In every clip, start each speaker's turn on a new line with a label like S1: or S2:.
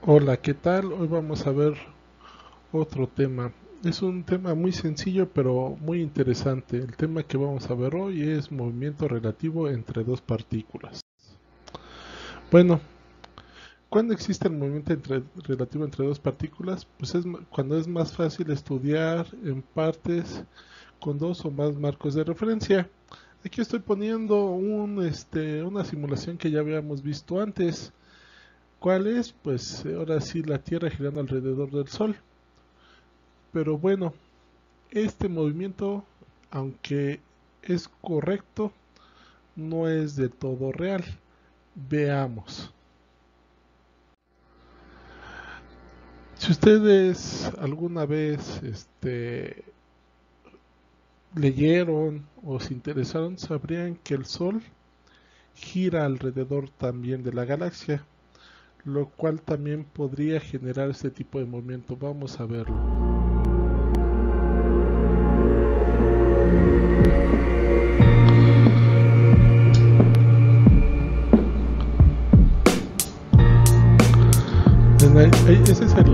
S1: Hola, ¿qué tal? Hoy vamos a ver otro tema. Es un tema muy sencillo pero muy interesante. El tema que vamos a ver hoy es movimiento relativo entre dos partículas. Bueno, ¿cuándo existe el movimiento relativo entre dos partículas? Pues cuando es más fácil estudiar en partes con dos o más marcos de referencia. Aquí estoy poniendo una simulación que ya habíamos visto antes. ¿Cuál es? Pues ahora sí la Tierra girando alrededor del Sol. Pero bueno, este movimiento, aunque es correcto, no es de todo real. Veamos. Si ustedes alguna vez leyeron o se interesaron, sabrían que el Sol gira alrededor también de la galaxia, lo cual también podría generar este tipo de movimiento. Vamos a verlo. Ese es el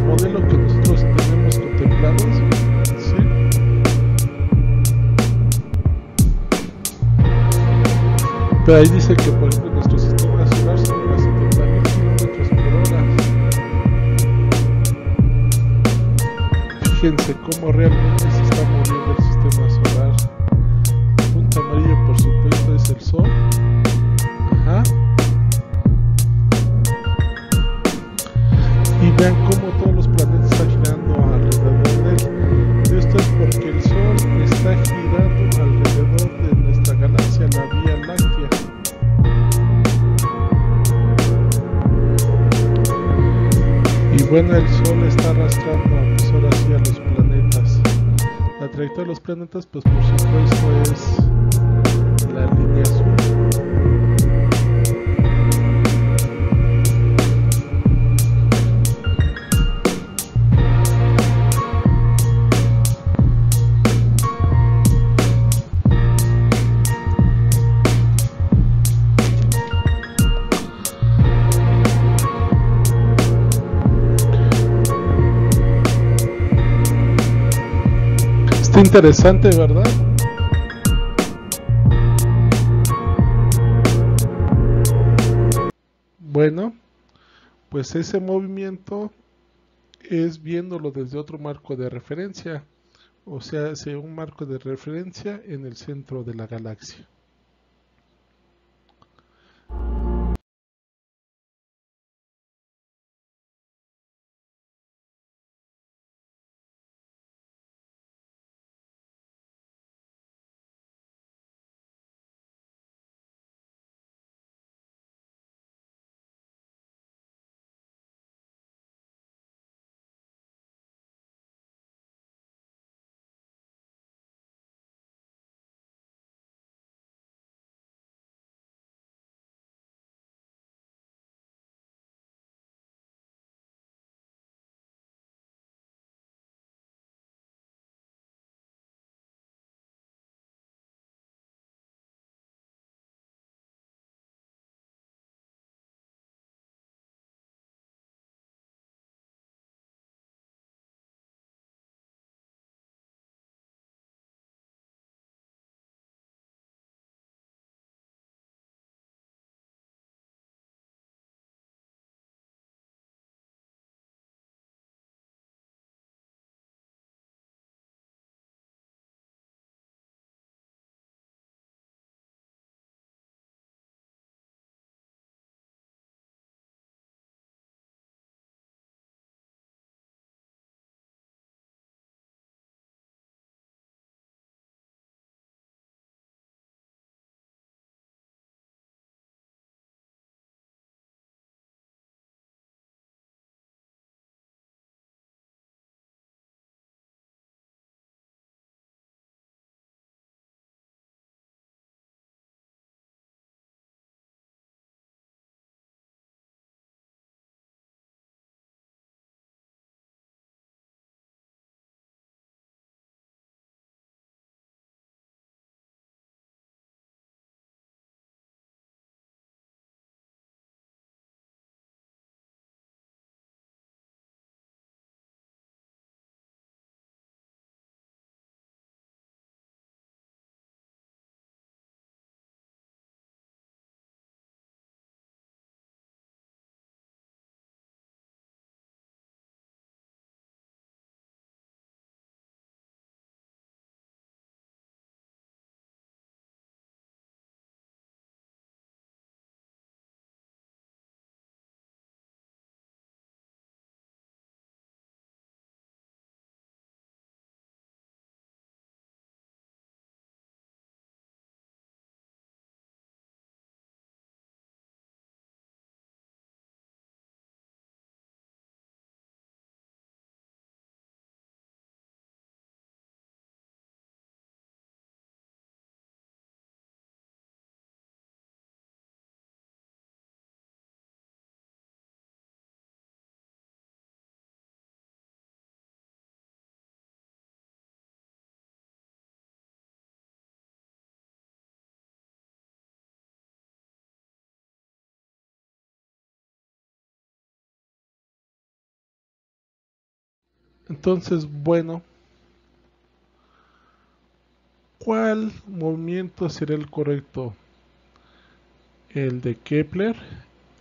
S1: modelo que nosotros tenemos contemplados. ¿Sí? Pero ahí dice que, por ejemplo, nuestro sistema solar se mueve a 70.000 kilómetros por hora. Fíjense cómo realmente se está moviendo el sistema solar. El punto amarillo, por supuesto, es el Sol. Ajá. Y vean cómo todos los planetas están girando alrededor de él. Esto es porque el Sol está girando alrededor de nuestra galaxia, la Vía Láctea. Y bueno, el Sol está arrastrando pues ahora sí a los planetas. La trayectoria de los planetas, pues por supuesto es la línea azul. Está interesante, ¿verdad? Bueno, pues ese movimiento es viéndolo desde otro marco de referencia, o sea, hace un marco de referencia en el centro de la galaxia. Entonces, bueno, ¿cuál movimiento será el correcto? ¿El de Kepler,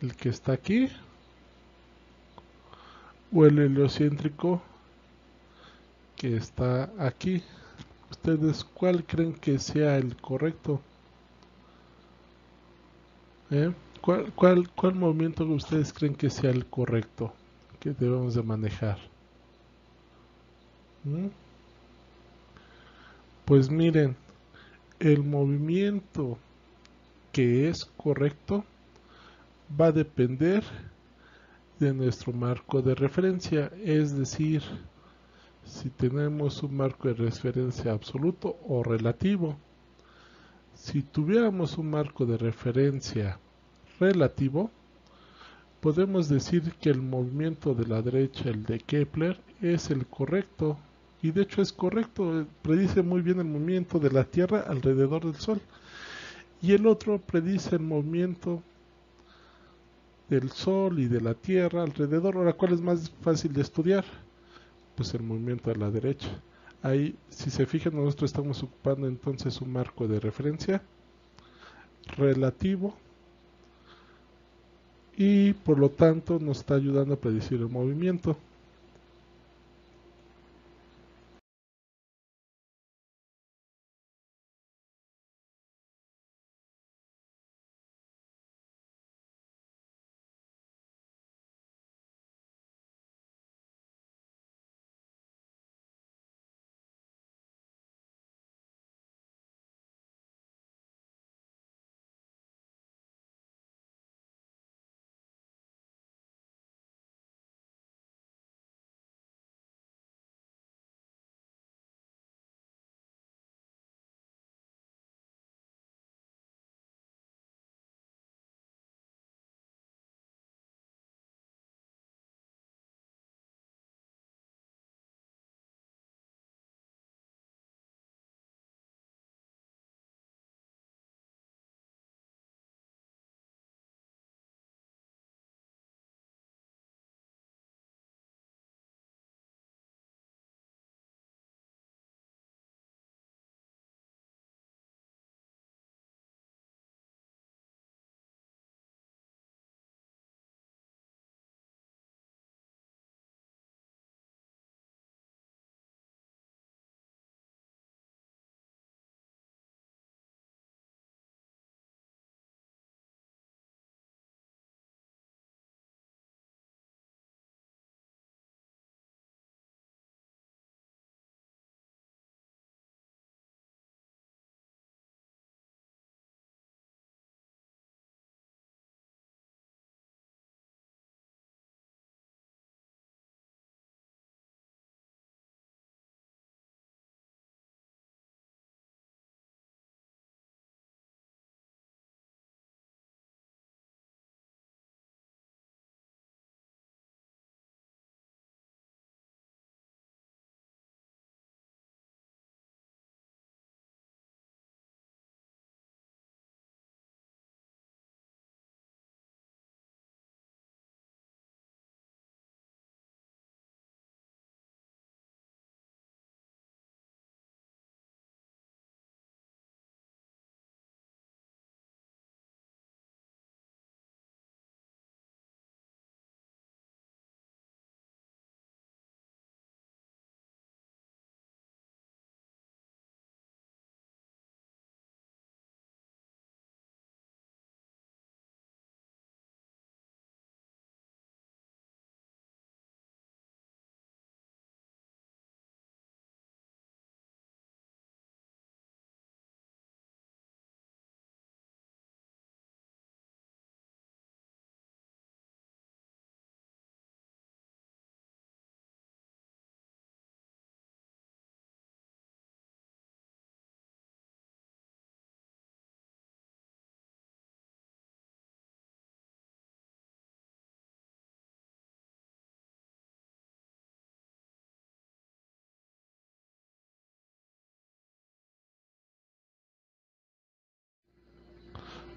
S1: el que está aquí, o el heliocéntrico que está aquí? ¿Ustedes cuál creen que sea el correcto? ¿Eh? ¿Cuál movimiento ustedes creen que sea el correcto que debemos de manejar? ¿Mm? Pues miren, el movimiento que es correcto va a depender de nuestro marco de referencia, es decir, si tenemos un marco de referencia absoluto o relativo. Si tuviéramos un marco de referencia relativo, podemos decir que el movimiento de la derecha, el de Kepler, es el correcto. Y de hecho es correcto, predice muy bien el movimiento de la Tierra alrededor del Sol. Y el otro predice el movimiento del Sol y de la Tierra alrededor. Ahora, ¿cuál es más fácil de estudiar? Pues el movimiento a la derecha. Ahí, si se fijan, nosotros estamos ocupando entonces un marco de referencia relativo y por lo tanto nos está ayudando a predecir el movimiento.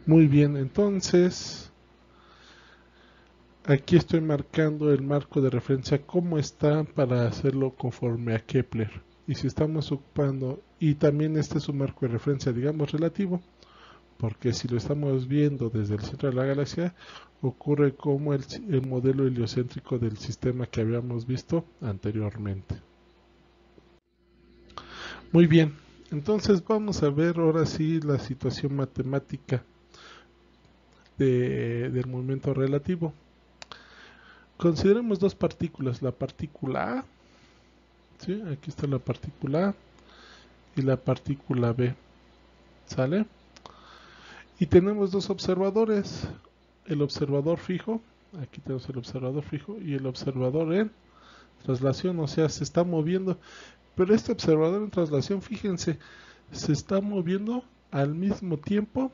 S1: Muy bien, entonces aquí estoy marcando el marco de referencia cómo está para hacerlo conforme a Kepler. Y si estamos ocupando, y también este es un marco de referencia, digamos, relativo, porque si lo estamos viendo desde el centro de la galaxia, ocurre como el modelo heliocéntrico del sistema que habíamos visto anteriormente. Muy bien, entonces vamos a ver ahora sí la situación matemática del movimiento relativo. Consideremos dos partículas, la partícula A, ¿sí? Aquí está la partícula A y la partícula B, ¿sale? Y tenemos dos observadores, el observador fijo, aquí tenemos el observador fijo y el observador en traslación, o sea, se está moviendo, pero este observador en traslación, fíjense, se está moviendo al mismo tiempo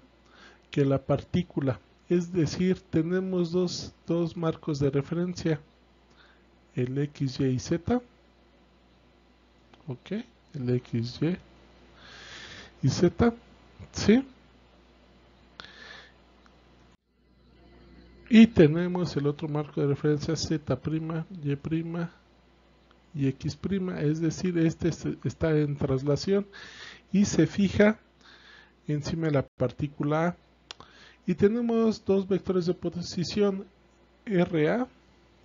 S1: que la partícula, es decir, tenemos dos marcos de referencia, el X, Y y Z, ok, el X, Y Z, ¿sí? Y tenemos el otro marco de referencia Z', Y' y X', es decir, este está en traslación y se fija encima de la partícula A. Y tenemos dos vectores de posición RA,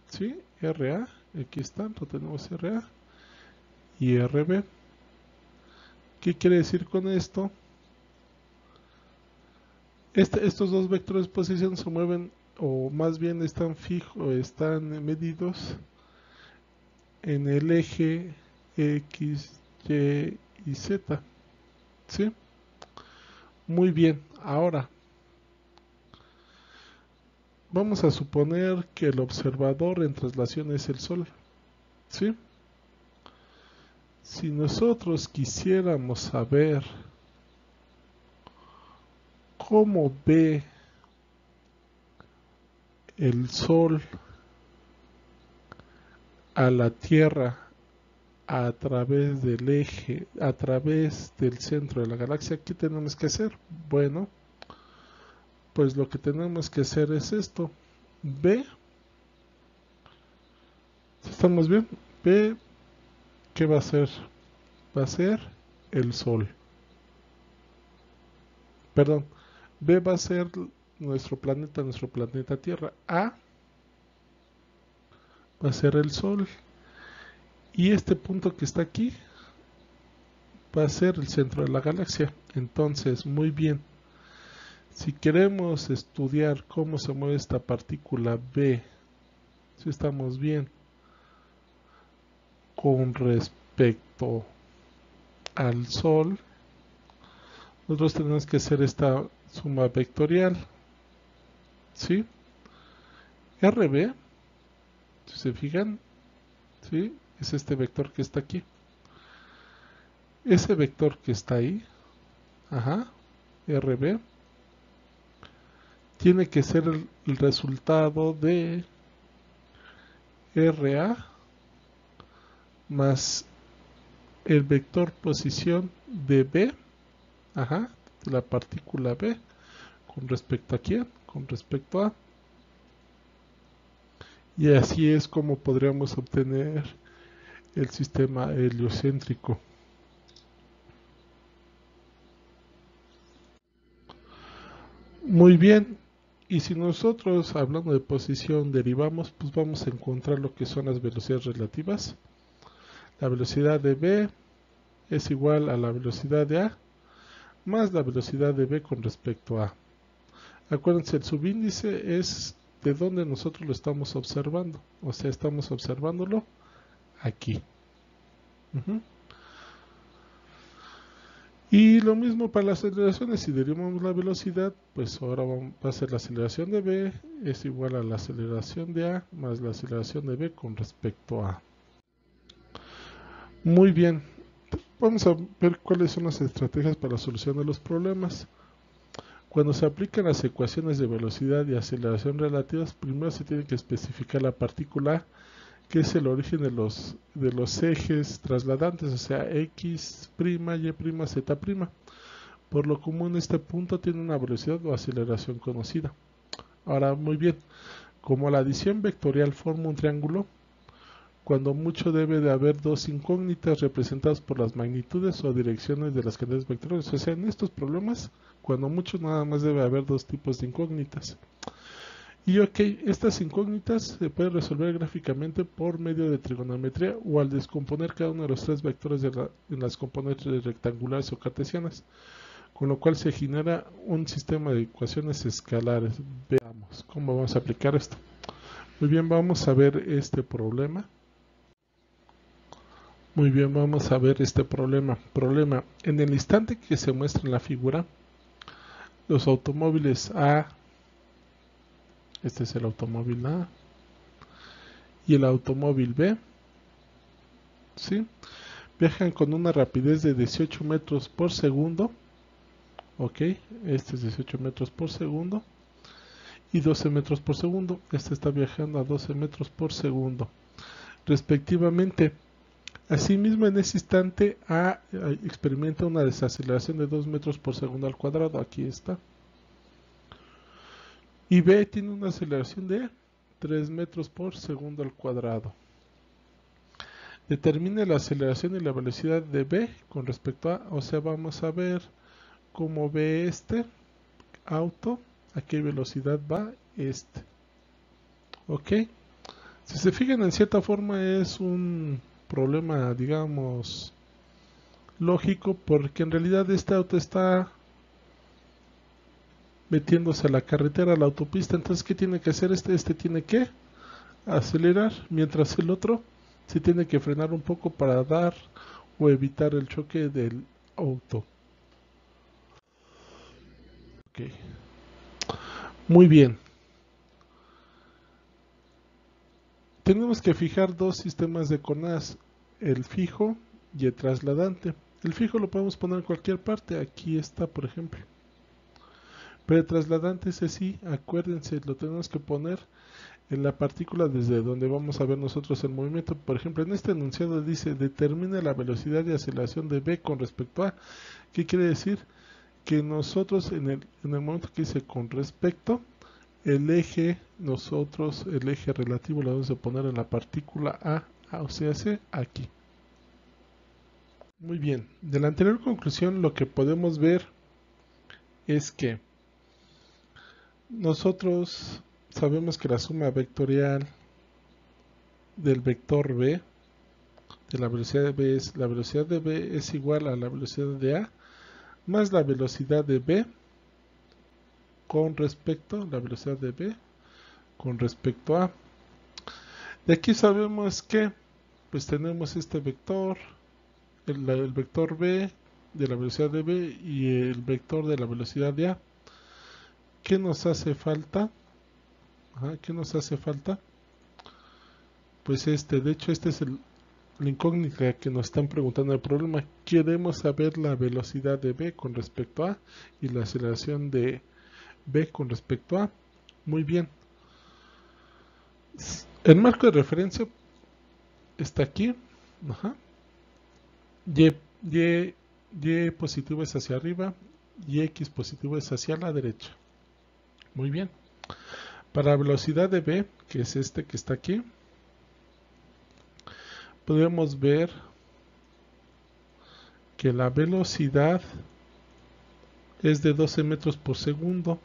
S1: ¿sí? RA, aquí están, lo tenemos RA y RB. ¿Qué quiere decir con esto? Estos dos vectores de posición se mueven, o más bien están fijos, están medidos en el eje X, Y y Z, ¿sí? Muy bien, ahora vamos a suponer que el observador en traslación es el Sol, ¿sí? Si nosotros quisiéramos saber cómo ve el Sol a la Tierra a través del eje, a través del centro de la galaxia, ¿qué tenemos que hacer? Bueno, pues lo que tenemos que hacer es esto. B, ¿estamos bien? B, ¿qué va a ser? Va a ser el Sol. Perdón, B va a ser nuestro planeta Tierra. A va a ser el Sol. Y este punto que está aquí va a ser el centro de la galaxia. Entonces, muy bien. Si queremos estudiar cómo se mueve esta partícula B, si estamos bien, con respecto al Sol, nosotros tenemos que hacer esta suma vectorial, ¿sí? RB, si se fijan, ¿sí? Es este vector que está aquí. Ese vector que está ahí, ajá, RB, tiene que ser el resultado de RA más el vector posición de B, ajá, de la partícula B, con respecto a quién, con respecto a. Y así es como podríamos obtener el sistema heliocéntrico. Muy bien, y si nosotros hablando de posición derivamos, pues vamos a encontrar lo que son las velocidades relativas. La velocidad de B es igual a la velocidad de A más la velocidad de B con respecto a. Acuérdense, el subíndice es de donde nosotros lo estamos observando, o sea, estamos observándolo aquí. Y lo mismo para las aceleraciones, si derivamos la velocidad, pues ahora va a ser la aceleración de B es igual a la aceleración de A más la aceleración de B con respecto a. Muy bien, vamos a ver cuáles son las estrategias para la solución de los problemas. Cuando se aplican las ecuaciones de velocidad y aceleración relativas, primero se tiene que especificar la partícula A, que es el origen de los ejes trasladantes, o sea, X', Y', Z'. Por lo común este punto tiene una velocidad o aceleración conocida. Ahora, muy bien, Como la adición vectorial forma un triángulo, cuando mucho debe de haber dos incógnitas representadas por las magnitudes o direcciones de las cantidades vectoriales. O sea, en estos problemas, cuando mucho nada más debe haber dos tipos de incógnitas. Y ok, estas incógnitas se pueden resolver gráficamente por medio de trigonometría o al descomponer cada uno de los tres vectores en las componentes rectangulares o cartesianas, con lo cual se genera un sistema de ecuaciones escalares. Veamos cómo vamos a aplicar esto. Muy bien, vamos a ver este problema. Muy bien, vamos a ver este problema. En el instante que se muestra en la figura, los automóviles A, este es el automóvil A, y el automóvil B, ¿sí?, viajan con una rapidez de 18 metros por segundo. Ok, este es 18 metros por segundo y 12 metros por segundo. Este está viajando a 12 metros por segundo, respectivamente. Asimismo, en ese instante A experimenta una desaceleración de 2 metros por segundo al cuadrado. Aquí está. Y B tiene una aceleración de 3 metros por segundo al cuadrado. Determine la aceleración y la velocidad de B con respecto a, o sea, vamos a ver cómo ve este auto, a qué velocidad va este. Ok, si se fijan, en cierta forma es un problema, digamos, lógico, porque en realidad este auto está metiéndose a la carretera, a la autopista. Entonces, ¿qué tiene que hacer este? Este tiene que acelerar, mientras el otro se tiene que frenar un poco para dar o evitar el choque del auto. Ok, muy bien. Tenemos que fijar dos sistemas de coordenadas, el fijo y el trasladante. El fijo lo podemos poner en cualquier parte, aquí está, por ejemplo. Pero el trasladante ese sí, acuérdense, lo tenemos que poner en la partícula desde donde vamos a ver nosotros el movimiento. Por ejemplo, en este enunciado dice, determina la velocidad de aceleración de B con respecto a. ¿Qué quiere decir? Que nosotros en el momento que dice con respecto, el eje relativo lo vamos a poner en la partícula A, o sea, aquí. Muy bien, de la anterior conclusión lo que podemos ver es que nosotros sabemos que la suma vectorial del vector B, de la velocidad de B, la velocidad de B es igual a la velocidad de A más la velocidad de B con respecto, la velocidad de B con respecto a. De aquí sabemos que pues tenemos este vector, el vector B de la velocidad de B y el vector de la velocidad de A. ¿Qué nos hace falta? ¿Qué nos hace falta? Pues de hecho este es la incógnita que nos están preguntando el problema. Queremos saber la velocidad de B con respecto a y la aceleración de B con respecto a. Muy bien. El marco de referencia está aquí. Y positivo es hacia arriba y X positivo es hacia la derecha. Muy bien. Para la velocidad de B, que es este que está aquí, podemos ver que la velocidad es de 12 metros por segundo.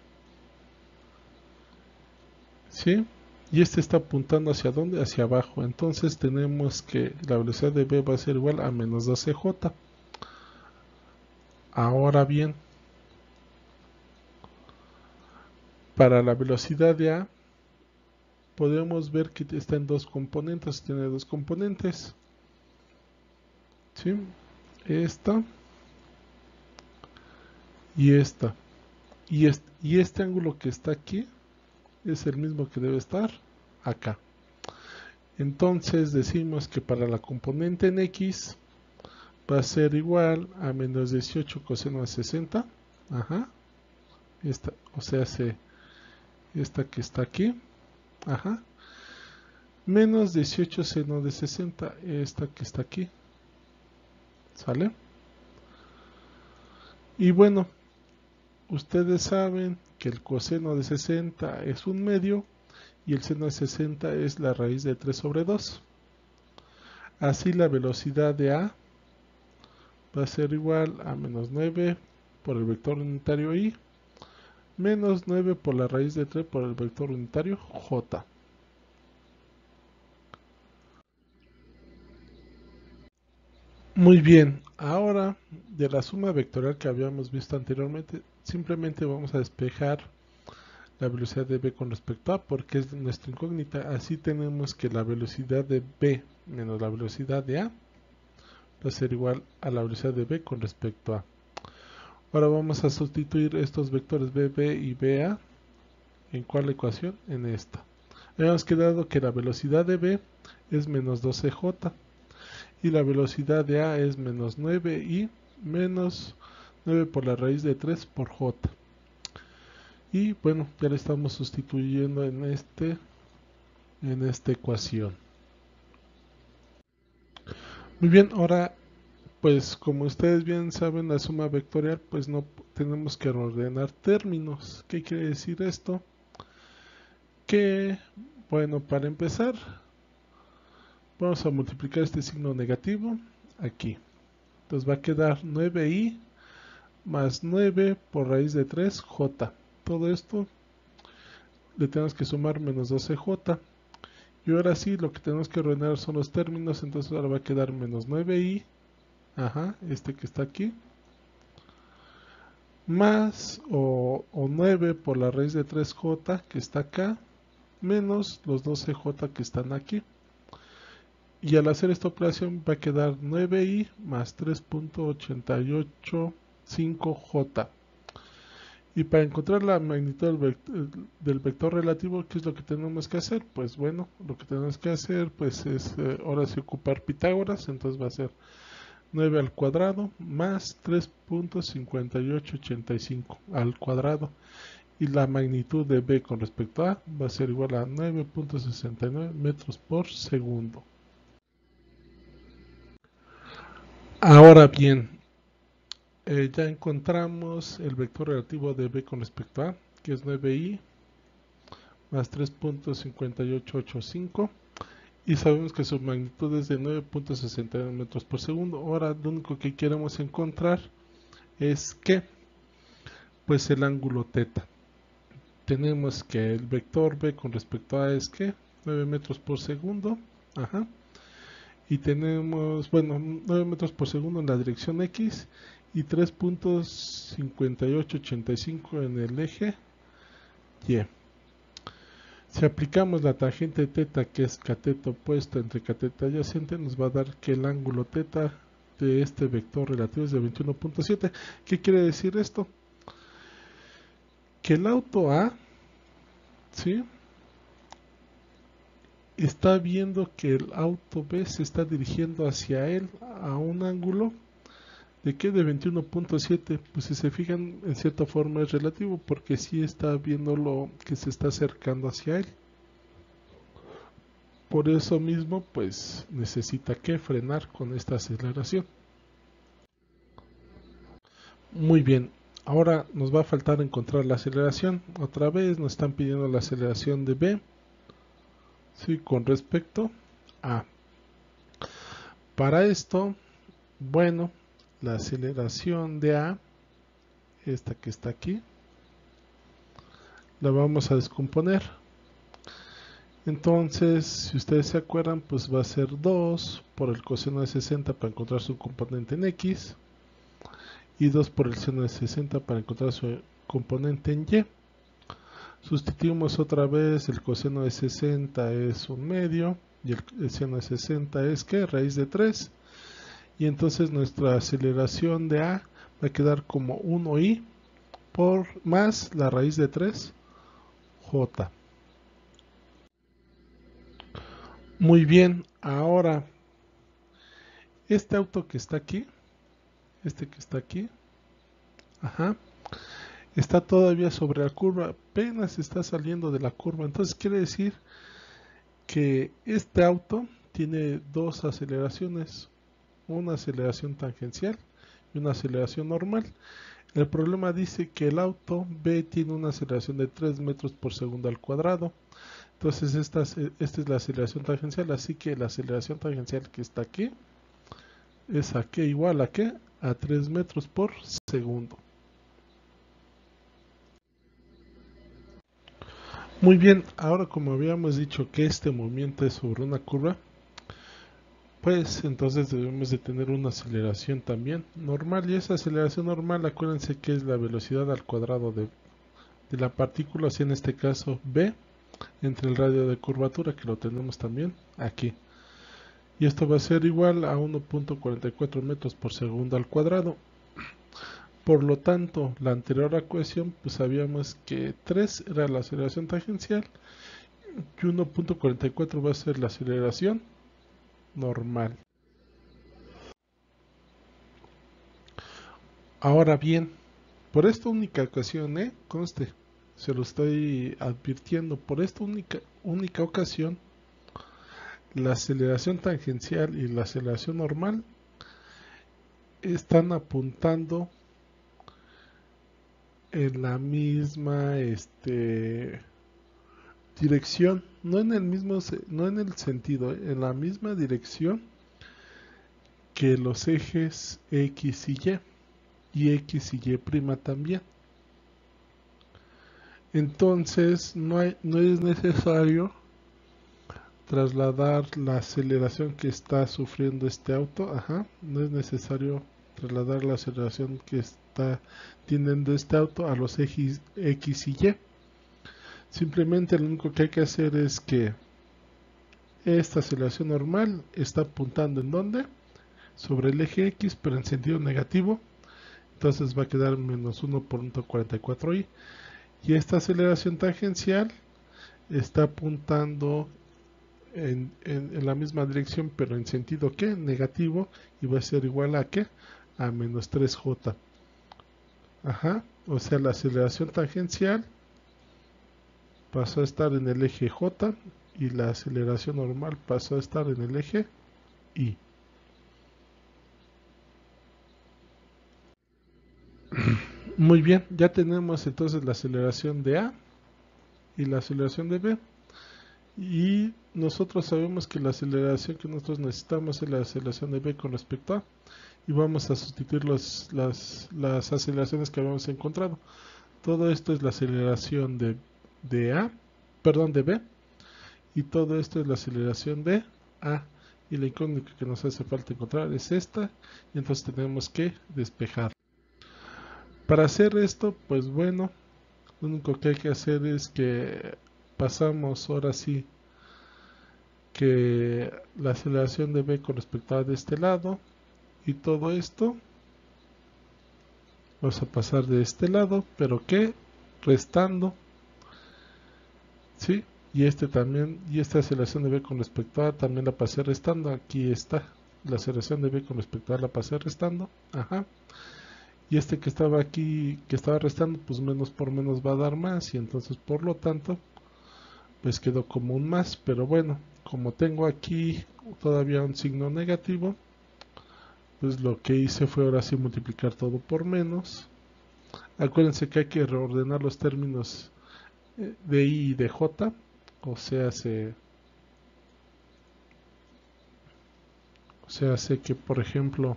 S1: ¿Sí? Y este está apuntando hacia dónde? Hacia abajo. Entonces tenemos que la velocidad de B va a ser igual a menos 12J. Ahora bien, para la velocidad de A, podemos ver que está en dos componentes. Tiene dos componentes. ¿Sí? Esta y esta. Y este ángulo que está aquí es el mismo que debe estar acá. Entonces decimos que para la componente en X va a ser igual a menos 18 coseno de 60. Esta, o sea, esta que está aquí. Menos 18 seno de 60. Esta que está aquí. ¿Sale? Y bueno, ustedes saben que el coseno de 60 es un medio y el seno de 60 es la raíz de 3 sobre 2. Así la velocidad de A va a ser igual a menos 9 por el vector unitario I, menos 9 por la raíz de 3 por el vector unitario J. Muy bien, ahora de la suma vectorial que habíamos visto anteriormente, simplemente vamos a despejar la velocidad de B con respecto a, porque es nuestra incógnita. Así tenemos que la velocidad de B menos la velocidad de A va a ser igual a la velocidad de B con respecto a. Ahora vamos a sustituir estos vectores BB y BA. ¿En cuál ecuación? En esta. Habíamos quedado que la velocidad de B es menos 12J y la velocidad de A es menos 9 y menos 9 por la raíz de 3 por J. Y bueno, ya le estamos sustituyendo en esta ecuación. Muy bien, ahora pues como ustedes bien saben, la suma vectorial pues no tenemos que ordenar términos. ¿Qué quiere decir esto? Que bueno, para empezar vamos a multiplicar este signo negativo aquí. Entonces va a quedar 9i más 9 por raíz de 3j. Todo esto le tenemos que sumar menos 12j. Y ahora sí, lo que tenemos que ordenar son los términos. Entonces ahora va a quedar menos 9i, este que está aquí, más o 9 por la raíz de 3j que está acá, menos los 12j que están aquí. Y al hacer esta operación va a quedar 9i más 3.885j. Y para encontrar la magnitud del vector relativo, ¿qué es lo que tenemos que hacer? Pues bueno, lo que tenemos que hacer pues es ahora sí ocupar Pitágoras. Entonces va a ser 9 al cuadrado más 3.5885 al cuadrado. Y la magnitud de B con respecto a va a ser igual a 9.69 metros por segundo. Ahora bien, ya encontramos el vector relativo de B con respecto a, que es 9i más 3.5885, y sabemos que su magnitud es de 9.61 metros por segundo. Ahora lo único que queremos encontrar es que pues el ángulo θ. Tenemos que el vector B con respecto a es que 9 metros por segundo, y tenemos, bueno, 9 metros por segundo en la dirección X y 3.5885 en el eje Y. Si aplicamos la tangente θ, que es cateto opuesto entre cateto adyacente, nos va a dar que el ángulo θ de este vector relativo es de 21.7. ¿Qué quiere decir esto? Que el auto A, ¿sí?, está viendo que el auto B se está dirigiendo hacia él a un ángulo de que de 21.7. Pues si se fijan, en cierta forma es relativo, porque sí está viendo lo que se está acercando hacia él. Por eso mismo pues necesita que frenar con esta aceleración. Muy bien, ahora nos va a faltar encontrar la aceleración. Otra vez nos están pidiendo la aceleración de B, ¿sí?, con respecto a. Para esto, bueno, la aceleración de A, esta que está aquí, la vamos a descomponer. Entonces, si ustedes se acuerdan, pues va a ser 2 por el coseno de 60 para encontrar su componente en X, y 2 por el seno de 60 para encontrar su componente en Y. Sustituimos otra vez, el coseno de 60 es 1/2 y el seno de 60 es ¿qué? Raíz de 3. Y entonces nuestra aceleración de A va a quedar como 1i por más la raíz de 3j. Muy bien, ahora este auto que está aquí, este que está aquí, está todavía sobre la curva, apenas está saliendo de la curva. Entonces quiere decir que este auto tiene dos aceleraciones, una aceleración tangencial y una aceleración normal. El problema dice que el auto B tiene una aceleración de 3 metros por segundo al cuadrado. Entonces esta es la aceleración tangencial, así que la aceleración tangencial que está aquí es aquí igual a ¿qué? A 3 metros por segundo. Muy bien, ahora como habíamos dicho que este movimiento es sobre una curva, pues entonces debemos de tener una aceleración también normal, y esa aceleración normal, acuérdense que es la velocidad al cuadrado de la partícula, así en este caso v, entre el radio de curvatura, que lo tenemos también aquí. Y esto va a ser igual a 1.44 metros por segundo al cuadrado. Por lo tanto, la anterior ecuación, pues sabíamos que 3 era la aceleración tangencial y 1.44 va a ser la aceleración normal. Ahora bien, por esta única ocasión, conste, se lo estoy advirtiendo, por esta única ocasión, la aceleración tangencial y la aceleración normal están apuntando en la misma dirección, no en el mismo, no en el sentido, en la misma dirección que los ejes X y X y Y' también. Entonces no es necesario trasladar la aceleración que está sufriendo este auto, no es necesario trasladar la aceleración que está teniendo este auto a los ejes X y Y. Simplemente lo único que hay que hacer es que esta aceleración normal está apuntando ¿en dónde? Sobre el eje X, pero en sentido negativo. Entonces va a quedar menos 1.44i. Y esta aceleración tangencial está apuntando en la misma dirección, pero en sentido ¿qué? Negativo, y va a ser igual a ¿qué? A menos 3j. O sea, la aceleración tangencial pasó a estar en el eje J y la aceleración normal pasó a estar en el eje Y. Muy bien, ya tenemos entonces la aceleración de A y la aceleración de B. Y nosotros sabemos que la aceleración que nosotros necesitamos es la aceleración de B con respecto a A. Y vamos a sustituir las aceleraciones que habíamos encontrado. Todo esto es la aceleración de A, perdón, de B. Y todo esto es la aceleración de A. Y la incógnita que nos hace falta encontrar es esta. Y entonces tenemos que despejar. Para hacer esto, pues bueno, lo único que hay que hacer es que pasamos ahora sí que la aceleración de B con respecto a de este lado, y todo esto vamos a pasar de este lado, pero que restando, ¿sí? Y este también, y esta aceleración de B con respecto a también la pasé restando. Aquí está la aceleración de B con respecto a la pasé restando, y este que estaba aquí, que estaba restando, pues menos por menos va a dar más, y entonces por lo tanto pues quedó como un más. Pero bueno, como tengo aquí todavía un signo negativo, pues lo que hice fue ahora sí multiplicar todo por menos. Acuérdense que hay que reordenar los términos de I y de J, o sea, que por ejemplo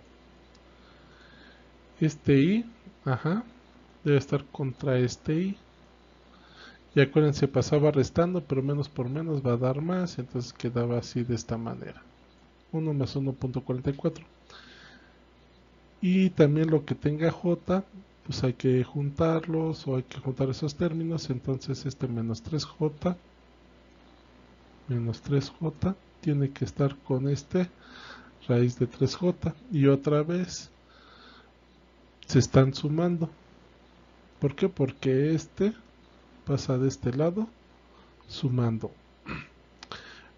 S1: este I, debe estar contra este I. Y acuérdense, pasaba restando, pero menos por menos va a dar más, entonces quedaba así de esta manera. 1 más 1.44. Y también lo que tenga J, pues hay que juntarlos, o hay que juntar esos términos. Entonces este menos 3J tiene que estar con este raíz de 3J, y otra vez se están sumando. ¿Por qué? Porque este pasa de este lado sumando.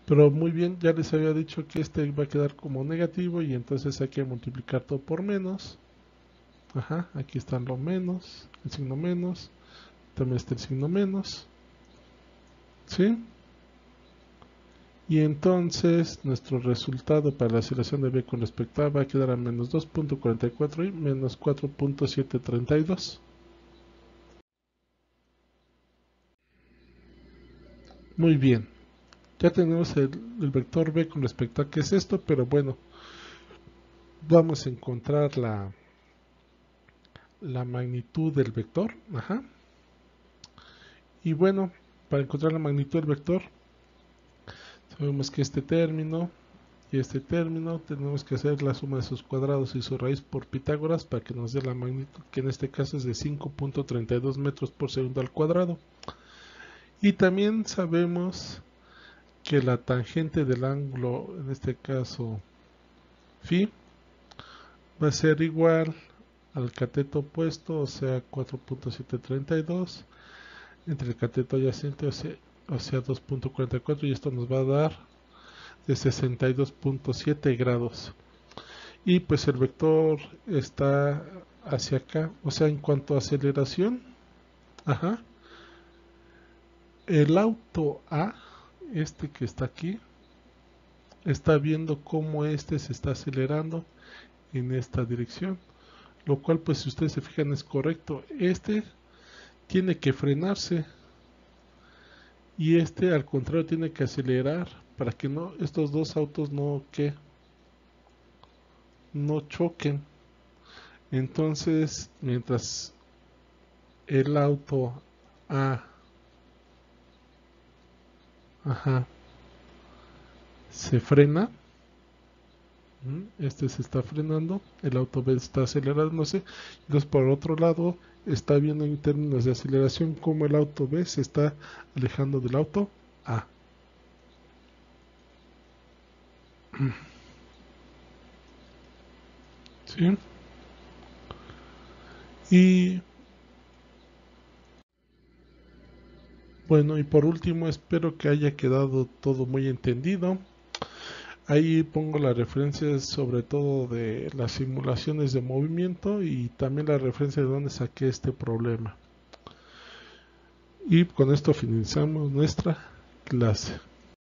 S1: Pero muy bien, ya les había dicho que este va a quedar como negativo, y entonces hay que multiplicar todo por menos. Aquí están los menos, el signo menos, también está el signo menos, ¿sí? Y entonces nuestro resultado para la aceleración de B con respecto a va a quedar a menos 2.44 y menos 4.732. Muy bien, ya tenemos el vector B con respecto a qué es esto, pero bueno, vamos a encontrar la magnitud del vector. Ajá. Y bueno, para encontrar la magnitud del vector, sabemos que este término y este término tenemos que hacer la suma de sus cuadrados y su raíz por Pitágoras para que nos dé la magnitud, que en este caso es de 5.32 metros por segundo al cuadrado. Y también sabemos que la tangente del ángulo, en este caso phi, va a ser igual al cateto opuesto, o sea 4.732, entre el cateto adyacente, o sea 2.44, y esto nos va a dar de 62.7 grados. Y pues el vector está hacia acá, o sea, en cuanto a aceleración, ajá, el auto A, este que está aquí, está viendo cómo este se está acelerando en esta dirección, lo cual pues si ustedes se fijan es correcto. Este tiene que frenarse y este al contrario tiene que acelerar para que no estos dos autos no choquen. Entonces mientras el auto A, ajá, se frena, este se está frenando, el auto B está acelerándose, entonces por otro lado está viendo en términos de aceleración como el auto B se está alejando del auto A. ¿Sí? Y bueno, y por último espero que haya quedado todo muy entendido. Ahí pongo las referencias sobre todo de las simulaciones de movimiento y también la referencia de dónde saqué este problema. Y con esto finalizamos nuestra clase.